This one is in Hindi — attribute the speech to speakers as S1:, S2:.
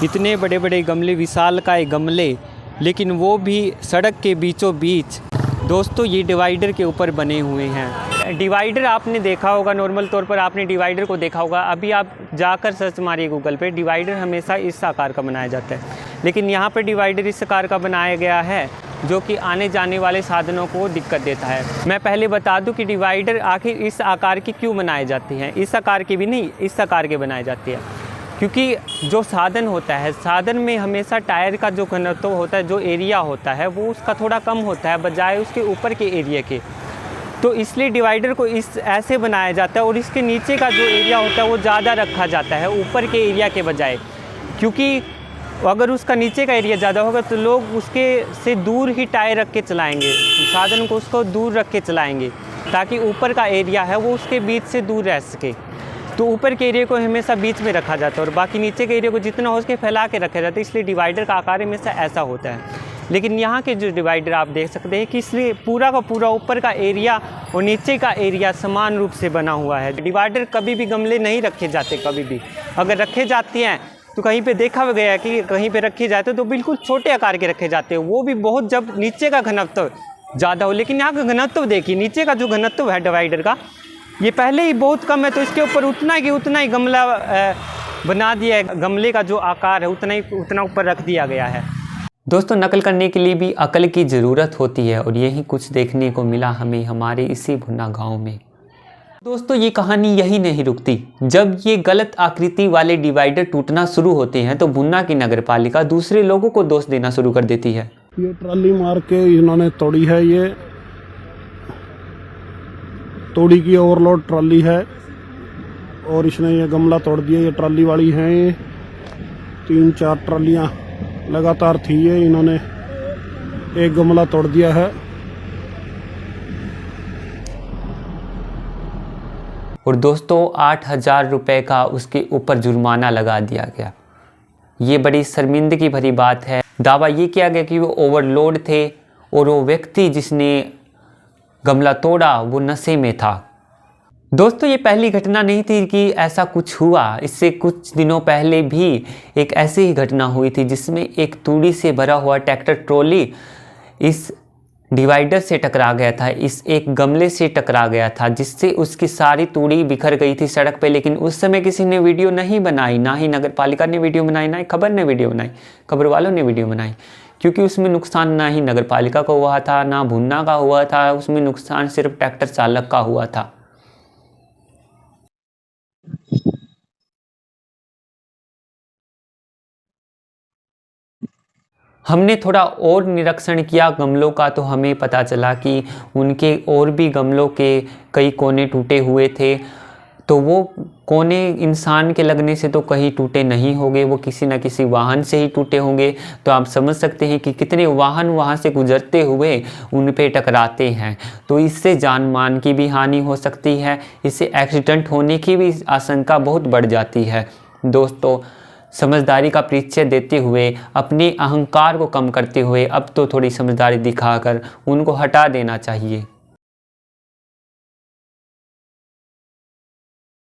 S1: इतने बड़े बड़े गमले, विशालकाय गमले, लेकिन वो भी सड़क के बीचों बीच। दोस्तों ये डिवाइडर के ऊपर बने हुए हैं। डिवाइडर आपने देखा होगा, नॉर्मल तौर पर आपने डिवाइडर को देखा होगा। अभी आप जाकर सर्च मारिए गूगल पे, डिवाइडर हमेशा इस आकार का बनाया जाता है, लेकिन यहाँ पर डिवाइडर इस आकार का बनाया गया है जो कि आने जाने वाले साधनों को दिक्कत देता है। मैं पहले बता दूं कि डिवाइडर आखिर इस आकार की क्यों बनाए जाती हैं। इस आकार की भी नहीं, इस आकार के बनाए जाती है क्योंकि जो साधन होता है, साधन में हमेशा टायर का जो घनत्व होता है, जो एरिया होता है, वो उसका थोड़ा कम होता है बजाय उसके ऊपर के एरिया के। तो इसलिए डिवाइडर को इस ऐसे बनाया जाता है और इसके नीचे का जो एरिया होता है वो ज़्यादा रखा जाता है ऊपर के एरिया के बजाय, क्योंकि अगर उसका नीचे का एरिया ज़्यादा होगा तो लोग उसके से दूर ही टायर रख के चलाएँगे, साधन को उसको दूर रख के चलाएँगे ताकि ऊपर का एरिया है वो उसके बीच से दूर रह सके। तो ऊपर के एरिया को हमेशा बीच में रखा जाता है और बाकी नीचे के एरिया को जितना हो सके फैला के रखा जाता है, इसलिए डिवाइडर का आकार हमेशा ऐसा होता है। लेकिन यहाँ के जो डिवाइडर आप देख सकते हैं कि इसलिए पूरा का पूरा ऊपर का एरिया और नीचे का एरिया समान रूप से बना हुआ है। डिवाइडर कभी भी गमले नहीं रखे जाते, कभी भी अगर रखे जाते हैं तो कहीं पे देखा गया है कि कहीं पे रखे जाते तो बिल्कुल छोटे आकार के रखे जाते हैं, वो भी बहुत जब नीचे का घनत्व ज़्यादा हो। लेकिन यहाँ का घनत्व देखिए, नीचे का जो घनत्व है डिवाइडर का ये पहले ही बहुत कम है, तो इसके ऊपर उतना ही गमला बना दिया है, गमले का जो आकार है उतना ऊपर रख दिया गया है। दोस्तों नकल करने के लिए भी अकल की ज़रूरत होती है और यही कुछ देखने को मिला हमें हमारे इसी भुन्ना गांव में। दोस्तों ये कहानी यही नहीं रुकती। जब ये गलत आकृति वाले डिवाइडर टूटना शुरू होते हैं तो भुन्ना की नगरपालिका दूसरे लोगों को दोष देना शुरू कर देती है।
S2: ये ट्राली मार के इन्होंने तोड़ी है, ये तोड़ी की ओवरलोड ट्राली है और इसने ये गमला तोड़ दिया। ये ट्राली वाली है, ये 3-4 ट्रालियां लगातार थी, ये इन्होंने एक गमला तोड़ दिया है।
S1: और दोस्तों 8,000 रुपये का उसके ऊपर जुर्माना लगा दिया गया। ये बड़ी शर्मिंदगी भरी बात है। दावा ये किया गया कि वो ओवरलोड थे और वो व्यक्ति जिसने गमला तोड़ा वो नशे में था। दोस्तों ये पहली घटना नहीं थी कि ऐसा कुछ हुआ। इससे कुछ दिनों पहले भी एक ऐसी ही घटना हुई थी जिसमें एक तूड़ी से भरा हुआ ट्रैक्टर ट्रॉली इस डिवाइडर से टकरा गया था, इस एक गमले से टकरा गया था, जिससे उसकी सारी तूड़ी बिखर गई थी सड़क पे। लेकिन उस समय किसी ने वीडियो नहीं बनाई, ना ही नगर पालिका ने वीडियो बनाई, ना ही खबर ने वीडियो बनाई, खबर वालों ने वीडियो बनाई, क्योंकि उसमें नुकसान ना ही नगर पालिका का हुआ था ना भुन्ना का हुआ था, उसमें नुकसान सिर्फ ट्रैक्टर चालक का हुआ था। हमने थोड़ा और निरीक्षण किया गमलों का तो हमें पता चला कि उनके और भी गमलों के कई कोने टूटे हुए थे। तो वो कोने इंसान के लगने से तो कहीं टूटे नहीं होंगे, वो किसी न किसी वाहन से ही टूटे होंगे। तो आप समझ सकते हैं कि कितने वाहन वहाँ से गुजरते हुए उन पे टकराते हैं। तो इससे जान मान की भी हानि हो सकती है, इससे एक्सीडेंट होने की भी आशंका बहुत बढ़ जाती है। दोस्तों समझदारी का परिचय देते हुए, अपने अहंकार को कम करते हुए अब तो थोड़ी समझदारी दिखाकर उनको हटा देना चाहिए।